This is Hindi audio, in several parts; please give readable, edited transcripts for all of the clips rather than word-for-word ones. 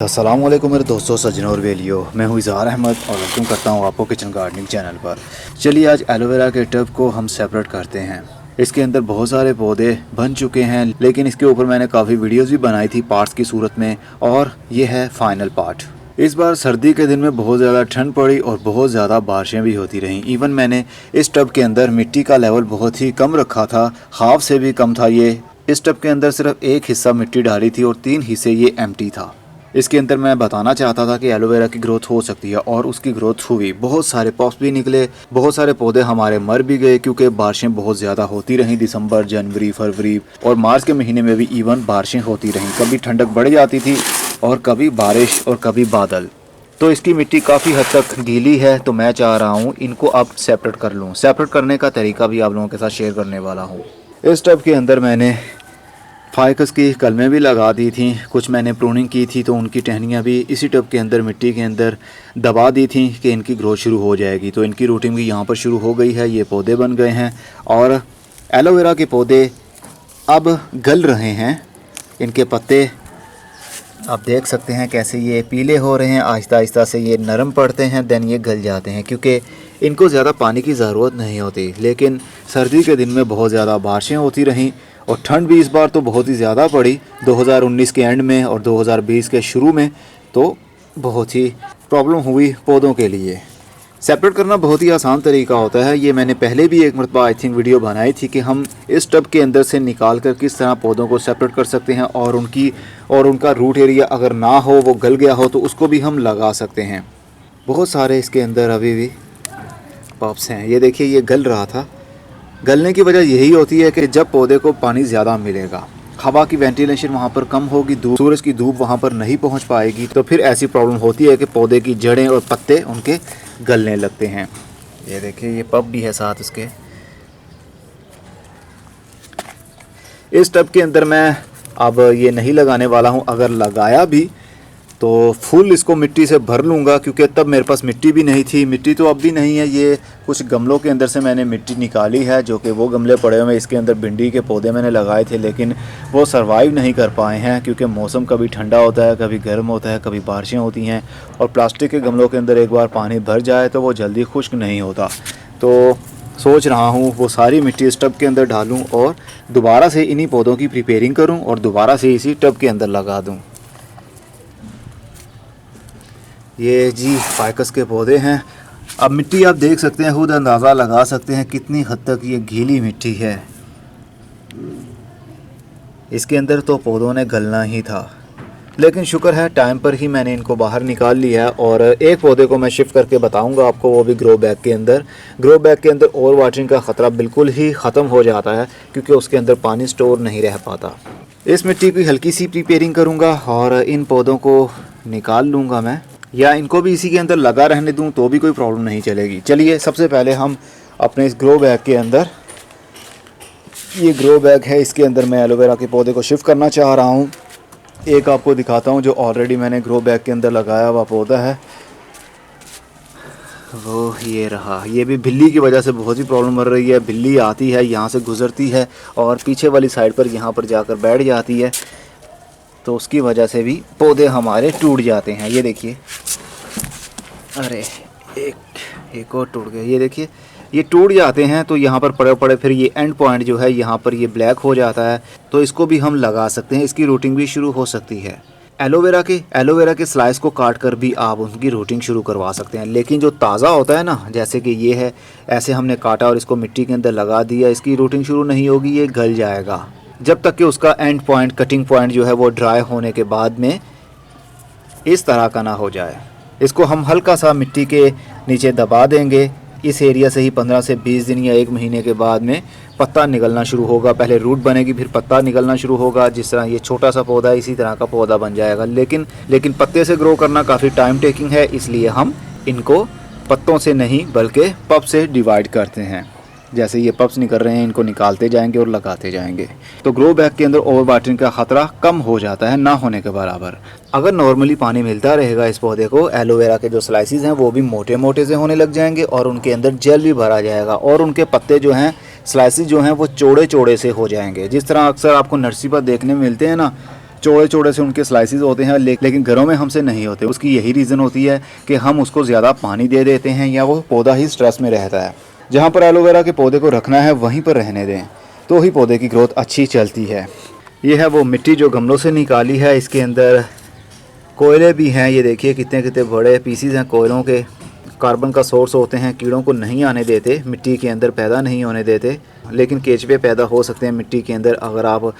अस्सलाम वालेकुम मेरे दोस्तों, सज्जनों और वेलियो। मैं हूं इज़हार अहमद और वेलकम करता हूं आपको किचन गार्डनिंग चैनल पर। चलिए आज एलोवेरा के टब को हम सेपरेट करते हैं। इसके अंदर बहुत सारे पौधे बन चुके हैं, लेकिन इसके ऊपर मैंने काफ़ी वीडियोस भी बनाई थी पार्ट्स की सूरत में, और ये है फाइनल पार्ट। इस बार सर्दी के दिन में बहुत ज़्यादा ठंड पड़ी और बहुत ज़्यादा बारिशें भी होती रहीं। इवन मैंने इस टब के अंदर मिट्टी का लेवल बहुत ही कम रखा था, हाफ से भी कम था ये। इस टब के अंदर सिर्फ एक हिस्सा मिट्टी डाली थी और 3 हिस्से ये एम्प्टी था। इसके अंदर मैं बताना चाहता था कि एलोवेरा की ग्रोथ हो सकती है, और उसकी ग्रोथ हुई। बहुत सारे पॉप्स भी निकले, बहुत सारे पौधे हमारे मर भी गए क्योंकि बारिशें बहुत ज़्यादा होती रहीं। दिसंबर, जनवरी, फरवरी और मार्च के महीने में भी इवन बारिशें होती रहीं। कभी ठंडक बढ़ जाती थी और कभी बारिश और कभी बादल। तो इसकी मिट्टी काफ़ी हद तक गीली है, तो मैं चाह रहा हूँ इनको अब सेपरेट कर लूँ। सेपरेट करने का तरीका भी आप लोगों के साथ शेयर करने वाला हूँ। इस टब के अंदर मैंने फाइकस की कलमें भी लगा दी थी, कुछ मैंने प्रूनिंग की थी तो उनकी टहनियाँ भी इसी टब के अंदर मिट्टी के अंदर दबा दी थी कि इनकी ग्रोथ शुरू हो जाएगी। तो इनकी रूटिंग भी यहाँ पर शुरू हो गई है, ये पौधे बन गए हैं और एलोवेरा के पौधे अब गल रहे हैं। इनके पत्ते आप देख सकते हैं कैसे ये पीले हो रहे हैं, आहिस्ता आहिस्ता से ये नरम पड़ते हैं, देन ये गल जाते हैं क्योंकि इनको ज़्यादा पानी की ज़रूरत नहीं होती। लेकिन सर्दी के दिन में बहुत ज़्यादा बारिशें होती रहीं और ठंड भी इस बार तो बहुत ही ज़्यादा पड़ी 2019 के एंड में और 2020 के शुरू में, तो बहुत ही प्रॉब्लम हुई पौधों के लिए। सेपरेट करना बहुत ही आसान तरीका होता है। ये मैंने पहले भी एक मरतबा आई थिंक वीडियो बनाई थी कि हम इस टब के अंदर से निकाल कर किस तरह पौधों को सेपरेट कर सकते हैं, और उनका रूट एरिया अगर ना हो, वो गल गया हो, तो उसको भी हम लगा सकते हैं। बहुत सारे इसके अंदर अभी भी पॉप्स हैं। ये देखिए, ये गल रहा था। गलने की वजह यही होती है कि जब पौधे को पानी ज़्यादा मिलेगा, हवा की वेंटिलेशन वहाँ पर कम होगी, सूरज की धूप वहाँ पर नहीं पहुँच पाएगी, तो फिर ऐसी प्रॉब्लम होती है कि पौधे की जड़ें और पत्ते उनके गलने लगते हैं। ये देखिए, ये पप भी है साथ उसके। इस टब के अंदर मैं अब ये नहीं लगाने वाला हूँ। अगर लगाया भी तो फुल इसको मिट्टी से भर लूँगा, क्योंकि तब मेरे पास मिट्टी भी नहीं थी। मिट्टी तो अब भी नहीं है। ये कुछ गमलों के अंदर से मैंने मिट्टी निकाली है, जो कि वो गमले पड़े हुए हैं। इसके अंदर भिंडी के पौधे मैंने लगाए थे, लेकिन वो सरवाइव नहीं कर पाए हैं क्योंकि मौसम कभी ठंडा होता है, कभी गर्म होता है, कभी बारिशें होती हैं, और प्लास्टिक के गमलों के अंदर एक बार पानी भर जाए तो वो जल्दी खुश्क नहीं होता। तो सोच रहा हूँ वो सारी मिट्टी इस टब के अंदर डालूँ और दोबारा से इन्हीं पौधों की प्रिपेयरिंग करूँ और दोबारा से इसी टब के अंदर लगा दूँ। ये जी फाइकस के पौधे हैं। अब मिट्टी आप देख सकते हैं, खुद अंदाज़ा लगा सकते हैं कितनी हद तक ये गीली मिट्टी है। इसके अंदर तो पौधों ने गलना ही था, लेकिन शुक्र है टाइम पर ही मैंने इनको बाहर निकाल लिया है। और एक पौधे को मैं शिफ्ट करके बताऊंगा आपको, वो भी ग्रो बैग के अंदर। ग्रो बैग के अंदर ओवर वाटरिंग का ख़तरा बिल्कुल ही ख़त्म हो जाता है क्योंकि उसके अंदर पानी स्टोर नहीं रह पाता। इस मिट्टी की हल्की सी प्रिपेयरिंग करूँगा और इन पौधों को निकाल लूँगा मैं, या इनको भी इसी के अंदर लगा रहने दूं तो भी कोई प्रॉब्लम नहीं चलेगी। चलिए सबसे पहले हम अपने इस ग्रो बैग के अंदर, ये ग्रो बैग है, इसके अंदर मैं एलोवेरा के पौधे को शिफ्ट करना चाह रहा हूं। एक आपको दिखाता हूं जो ऑलरेडी मैंने ग्रो बैग के अंदर लगाया हुआ पौधा है, वो ये रहा। ये भी बिल्ली की वजह से बहुत ही प्रॉब्लम हो रही है। बिल्ली आती है, यहाँ से गुजरती है और पीछे वाली साइड पर यहाँ पर जाकर बैठ जाती है, तो उसकी वजह से भी पौधे हमारे टूट जाते हैं। ये देखिए, अरे एक और टूट गए। ये देखिए, ये टूट जाते हैं तो यहाँ पर पड़े पड़े फिर ये एंड पॉइंट जो है यहाँ पर ये ब्लैक हो जाता है। तो इसको भी हम लगा सकते हैं, इसकी रूटिंग भी शुरू हो सकती है। एलोवेरा के स्लाइस को काट कर भी आप उनकी रूटिंग शुरू करवा सकते हैं। लेकिन जो ताज़ा होता है ना, जैसे कि ये है, ऐसे हमने काटा और इसको मिट्टी के अंदर लगा दिया, इसकी रूटिंग शुरू नहीं होगी, ये गल जाएगा जब तक कि उसका एंड पॉइंट, कटिंग पॉइंट जो है वो ड्राई होने के बाद में इस तरह का ना हो जाए। इसको हम हल्का सा मिट्टी के नीचे दबा देंगे। इस एरिया से ही 15 से 20 दिन या 1 महीने के बाद में पत्ता निकलना शुरू होगा। पहले रूट बनेगी, फिर पत्ता निकलना शुरू होगा। जिस तरह ये छोटा सा पौधा है, इसी तरह का पौधा बन जाएगा। लेकिन पत्ते से ग्रो करना काफ़ी टाइम टेकिंग है, इसलिए हम इनको पत्तों से नहीं बल्कि पप से डिवाइड करते हैं। जैसे ये पप्स निकल रहे हैं, इनको निकालते जाएंगे और लगाते जाएंगे, तो ग्रो बैग के अंदर ओवर वाटरिंग का खतरा कम हो जाता है, ना होने के बराबर। अगर नॉर्मली पानी मिलता रहेगा इस पौधे को, एलोवेरा के जो स्लाइसिस हैं वो भी मोटे मोटे से होने लग जाएंगे और उनके अंदर जेल भी भरा जाएगा, और उनके पत्ते जो हैं, स्लाइसिस जो हैं, वो चौड़े चौड़े से हो जाएंगे। जिस तरह अक्सर आपको नर्सरी पर देखने में मिलते हैं ना, चौड़े चौड़े से उनके स्लाइसिस होते हैं, लेकिन घरों में हमसे नहीं होते। उसकी यही रीज़न होती है कि हम उसको ज़्यादा पानी दे देते हैं या वो पौधा ही स्ट्रेस में रहता है। जहाँ पर एलोवेरा के पौधे को रखना है वहीं पर रहने दें, तो ही पौधे की ग्रोथ अच्छी चलती है। ये है वो मिट्टी जो गमलों से निकाली है। इसके अंदर कोयले भी हैं, ये देखिए कितने कितने बड़े पीसीज हैं कोयलों के। कार्बन का सोर्स होते हैं, कीड़ों को नहीं आने देते, मिट्टी के अंदर पैदा नहीं होने देते, लेकिन केचुए पैदा हो सकते हैं मिट्टी के अंदर अगर आप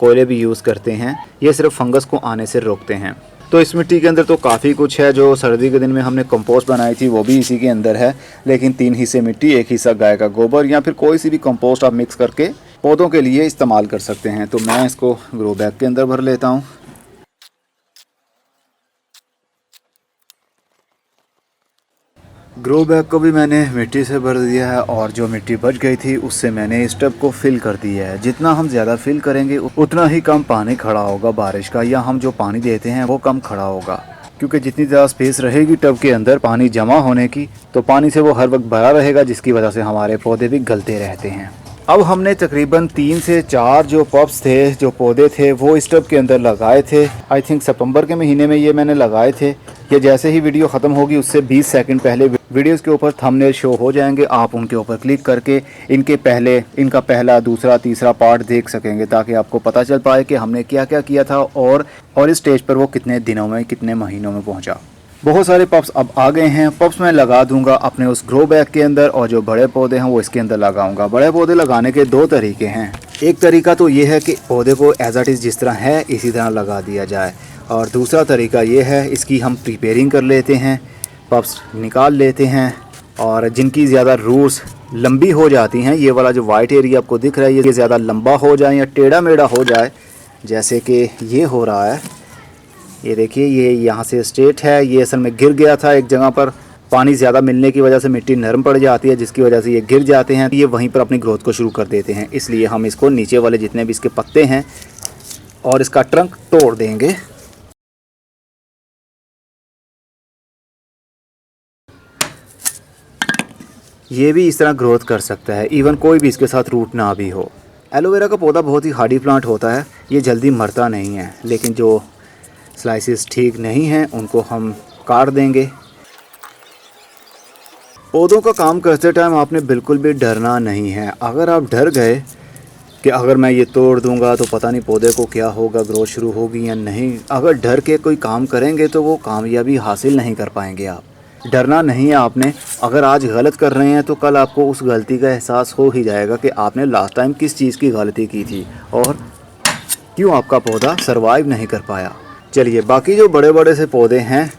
कोयले भी यूज़ करते हैं। ये सिर्फ फंगस को आने से रोकते हैं। तो इस मिट्टी के अंदर तो काफ़ी कुछ है। जो सर्दी के दिन में हमने कंपोस्ट बनाई थी वो भी इसी के अंदर है, लेकिन 3 हिस्से मिट्टी, 1 हिस्सा गाय का गोबर या फिर कोई सी भी कंपोस्ट आप मिक्स करके पौधों के लिए इस्तेमाल कर सकते हैं। तो मैं इसको ग्रो बैग के अंदर भर लेता हूँ। ग्रो बैग को भी मैंने मिट्टी से भर दिया है और जो मिट्टी बच गई थी उससे मैंने इस टब को फिल कर दिया है। जितना हम ज़्यादा फिल करेंगे उतना ही कम पानी खड़ा होगा बारिश का, या हम जो पानी देते हैं वो कम खड़ा होगा, क्योंकि जितनी ज़्यादा स्पेस रहेगी टब के अंदर पानी जमा होने की, तो पानी से वो हर वक्त भरा रहेगा, जिसकी वजह से हमारे पौधे भी गलते रहते हैं। अब हमने तकरीबन 3 से 4 जो पॉप्स थे, जो पौधे थे, वो इस टब के अंदर लगाए थे। आई थिंक सितंबर के महीने में ये मैंने लगाए थे। ये जैसे ही वीडियो ख़त्म होगी उससे 20 सेकंड पहले वीडियोस के ऊपर थंबनेल शो हो जाएंगे। आप उनके ऊपर क्लिक करके इनका पहला, दूसरा, तीसरा पार्ट देख सकेंगे, ताकि आपको पता चल पाए कि हमने क्या क्या किया था और इस स्टेज पर वो कितने दिनों में, कितने महीनों में पहुँचा। बहुत सारे पप्स अब आ गए हैं। पप्स मैं लगा दूंगा अपने उस ग्रो बैग के अंदर, और जो बड़े पौधे हैं वो इसके अंदर लगाऊंगा। बड़े पौधे लगाने के 2 तरीके हैं। एक तरीका तो ये है कि पौधे को एज इट इज़ जिस तरह है इसी तरह लगा दिया जाए, और दूसरा तरीका ये है इसकी हम प्रिपेयरिंग कर लेते हैं, पप्स निकाल लेते हैं, और जिनकी ज़्यादा रूट्स लंबी हो जाती हैं, ये वाला जो वाइट एरिया आपको दिख रहा है, ये ज़्यादा लंबा हो जाए या टेढ़ा मेढ़ा हो जाए, जैसे कि ये हो रहा है। ये देखिए, ये यहाँ से स्ट्रेट है, ये असल में गिर गया था एक जगह पर। पानी ज़्यादा मिलने की वजह से मिट्टी नरम पड़ जाती है, जिसकी वजह से ये गिर जाते हैं। ये वहीं पर अपनी ग्रोथ को शुरू कर देते हैं। इसलिए हम इसको नीचे वाले जितने भी इसके पत्ते हैं और इसका ट्रंक तोड़ देंगे। ये भी इस तरह ग्रोथ कर सकता है, इवन कोई भी इसके साथ रूट ना भी हो। एलोवेरा का पौधा बहुत ही हार्डी प्लांट होता है, ये जल्दी मरता नहीं है, लेकिन जो स्लाइसिस ठीक नहीं हैं उनको हम काट देंगे। पौधों का काम करते टाइम आपने बिल्कुल भी डरना नहीं है। अगर आप डर गए कि अगर मैं ये तोड़ दूंगा तो पता नहीं पौधे को क्या होगा, ग्रोथ शुरू होगी या नहीं, अगर डर के कोई काम करेंगे तो वो कामयाबी हासिल नहीं कर पाएंगे आप। डरना नहीं है आपने। अगर आज गलत कर रहे हैं तो कल आपको उस गलती का एहसास हो ही जाएगा कि आपने लास्ट टाइम किस चीज़ की गलती की थी और क्यों आपका पौधा सरवाइव नहीं कर पाया। चलिए, बाकी जो बड़े बड़े से पौधे हैं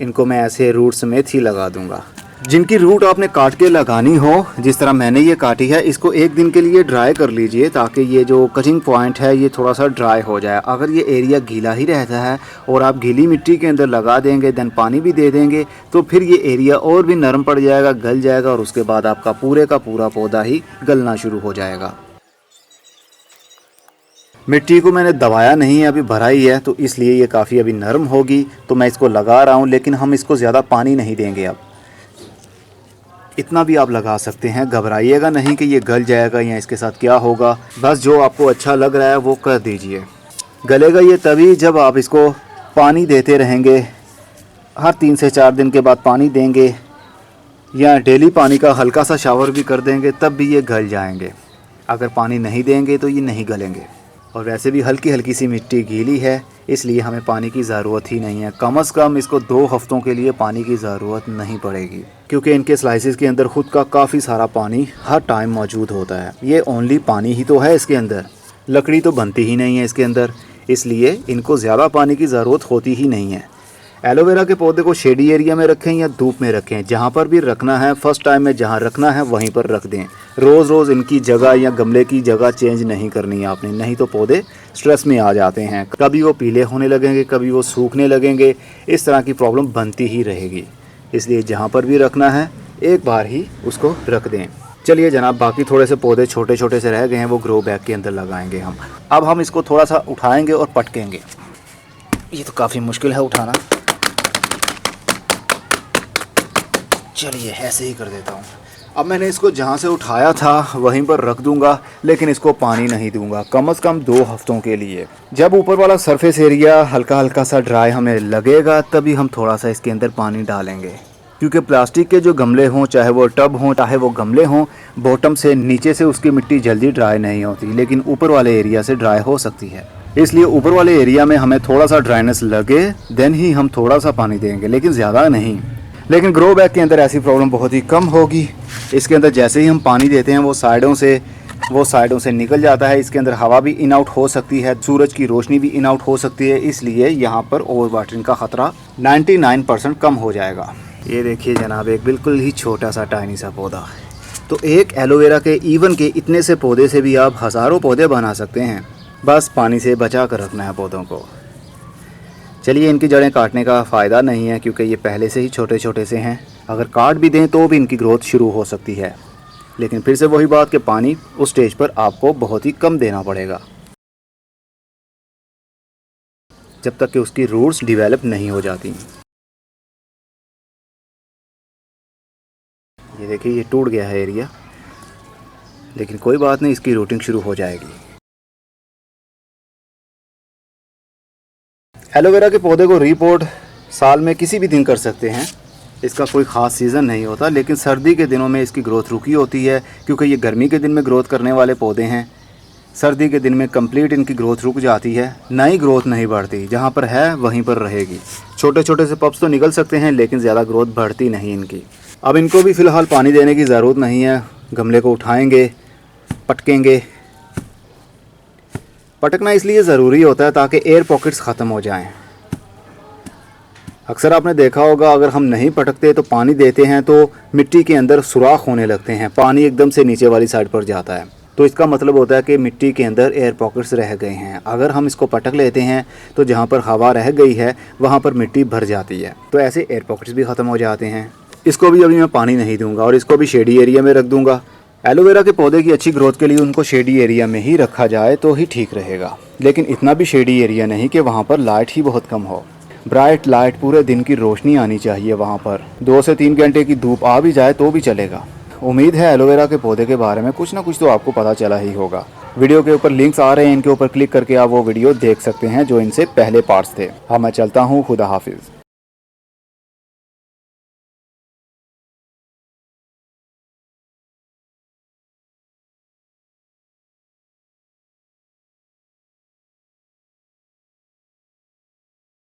इनको मैं ऐसे रूट समेत ही लगा दूंगा। जिनकी रूट आपने काट के लगानी हो, जिस तरह मैंने ये काटी है, इसको 1 दिन के लिए ड्राई कर लीजिए, ताकि ये जो कटिंग पॉइंट है ये थोड़ा सा ड्राई हो जाए। अगर ये एरिया गीला ही रहता है और आप गीली मिट्टी के अंदर लगा देंगे, देन पानी भी दे देंगे, तो फिर ये एरिया और भी नरम पड़ जाएगा, गल जाएगा, और उसके बाद आपका पूरे का पूरा पौधा ही गलना शुरू हो जाएगा। मिट्टी को मैंने दबाया नहीं है, अभी भरा ही है, तो इसलिए ये काफ़ी अभी नरम होगी। तो मैं इसको लगा रहा हूँ, लेकिन हम इसको ज़्यादा पानी नहीं देंगे। अब इतना भी आप लगा सकते हैं, घबराइएगा नहीं कि ये गल जाएगा या इसके साथ क्या होगा। बस जो आपको अच्छा लग रहा है वो कर दीजिए। गलेगा ये तभी जब आप इसको पानी देते रहेंगे, हर 3 से 4 दिन के बाद पानी देंगे, या डेली पानी का हल्का सा शावर भी कर देंगे, तब भी ये गल जाएंगे। अगर पानी नहीं देंगे तो ये नहीं गलेंगे। और वैसे भी हल्की हल्की सी मिट्टी गीली है, इसलिए हमें पानी की ज़रूरत ही नहीं है। कम से कम इसको 2 हफ्तों के लिए पानी की ज़रूरत नहीं पड़ेगी, क्योंकि इनके स्लाइसिस के अंदर खुद का काफ़ी सारा पानी हर टाइम मौजूद होता है। ये ओनली पानी ही तो है इसके अंदर, लकड़ी तो बनती ही नहीं है इसके अंदर, इसलिए इनको ज़्यादा पानी की ज़रूरत होती ही नहीं है। एलोवेरा के पौधे को शेडी एरिया में रखें या धूप में रखें, जहाँ पर भी रखना है, फर्स्ट टाइम में जहाँ रखना है वहीं पर रख दें। रोज़ रोज़ इनकी जगह या गमले की जगह चेंज नहीं करनी है आपने, नहीं तो पौधे स्ट्रेस में आ जाते हैं। कभी वो पीले होने लगेंगे, कभी वो सूखने लगेंगे, इस तरह की प्रॉब्लम बनती ही रहेगी। इसलिए जहाँ पर भी रखना है एक बार ही उसको रख दें। चलिए जनाब, बाकी थोड़े से पौधे छोटे छोटे से रह गए हैं, वो ग्रो बैग के अंदर लगाएंगे हम। अब हम इसको थोड़ा सा उठाएँगे और पटकेंगे। ये तो काफ़ी मुश्किल है उठाना। चलिए ऐसे ही कर देता हूँ। अब मैंने इसको जहाँ से उठाया था वहीं पर रख दूंगा, लेकिन इसको पानी नहीं दूंगा कम से कम 2 हफ्तों के लिए। जब ऊपर वाला सरफेस एरिया हल्का हल्का सा ड्राई हमें लगेगा तभी हम थोड़ा सा इसके अंदर पानी डालेंगे, क्योंकि प्लास्टिक के जो गमले हों, चाहे वो टब हों चाहे वो गमले हों, बॉटम से नीचे से उसकी मिट्टी जल्दी ड्राई नहीं होती, लेकिन ऊपर वाले एरिया से ड्राई हो सकती है। इसलिए ऊपर वाले एरिया में हमें थोड़ा सा ड्राइनेस लगे देन ही हम थोड़ा सा पानी देंगे, लेकिन ज़्यादा नहीं। लेकिन ग्रो बैग के अंदर ऐसी प्रॉब्लम बहुत ही कम होगी। इसके अंदर जैसे ही हम पानी देते हैं वो साइडों से निकल जाता है। इसके अंदर हवा भी इन आउट हो सकती है, सूरज की रोशनी भी इन आउट हो सकती है, इसलिए यहाँ पर ओवर वाटरिंग का ख़तरा 99% कम हो जाएगा। ये देखिए जनाब, एक बिल्कुल ही छोटा सा टाइनी सा पौधा। तो एक एलोवेरा के इवन के इतने से पौधे से भी आप हज़ारों पौधे बना सकते हैं, बस पानी से बचा कर रखना है पौधों को। चलिए, इनकी जड़ें काटने का फ़ायदा नहीं है क्योंकि ये पहले से ही छोटे छोटे से हैं। अगर काट भी दें तो भी इनकी ग्रोथ शुरू हो सकती है, लेकिन फिर से वही बात कि पानी उस स्टेज पर आपको बहुत ही कम देना पड़ेगा जब तक कि उसकी रूट्स डेवलप नहीं हो जाती। ये देखिए, ये टूट गया है एरिया, लेकिन कोई बात नहीं, इसकी रूटिंग शुरू हो जाएगी। एलोवेरा के पौधे को रीपोर्ट साल में किसी भी दिन कर सकते हैं, इसका कोई ख़ास सीज़न नहीं होता, लेकिन सर्दी के दिनों में इसकी ग्रोथ रुकी होती है क्योंकि ये गर्मी के दिन में ग्रोथ करने वाले पौधे हैं। सर्दी के दिन में कंप्लीट इनकी ग्रोथ रुक जाती है, नई ग्रोथ नहीं बढ़ती, जहाँ पर है वहीं पर रहेगी। छोटे छोटे से पप्स तो निकल सकते हैं, लेकिन ज़्यादा ग्रोथ बढ़ती नहीं इनकी। अब इनको भी फ़िलहाल पानी देने की ज़रूरत नहीं है। गमले को उठाएंगे, पटकेंगे। पटकना इसलिए ज़रूरी होता है ताकि एयर पॉकेट्स ख़त्म हो जाएं। अक्सर आपने देखा होगा, अगर हम नहीं पटकते तो पानी देते हैं तो मिट्टी के अंदर सुराख होने लगते हैं, पानी एकदम से नीचे वाली साइड पर जाता है। तो इसका मतलब होता है कि मिट्टी के अंदर एयर पॉकेट्स रह गए हैं। अगर हम इसको पटक लेते हैं तो जहाँ पर हवा रह गई है वहाँ पर मिट्टी भर जाती है, तो ऐसे एयर पॉकेट्स भी ख़त्म हो जाते हैं। इसको भी अभी मैं पानी नहीं दूंगा और इसको भी शेडी एरिया में रख दूंगा। एलोवेरा के पौधे की अच्छी ग्रोथ के लिए उनको शेडी एरिया में ही रखा जाए तो ही ठीक रहेगा, लेकिन इतना भी शेडी एरिया नहीं कि वहाँ पर लाइट ही बहुत कम हो। ब्राइट लाइट, पूरे दिन की रोशनी आनी चाहिए वहाँ पर। 2 से 3 घंटे की धूप आ भी जाए तो भी चलेगा। उम्मीद है एलोवेरा के पौधे के बारे में कुछ ना कुछ तो आपको पता चला ही होगा। वीडियो के ऊपर लिंक्स आ रहे हैं, इनके ऊपर क्लिक करके आप वो वीडियो देख सकते हैं जो इनसे पहले पार्ट्स थे। हाँ, मैं चलता हूँ, खुदा हाफिज़।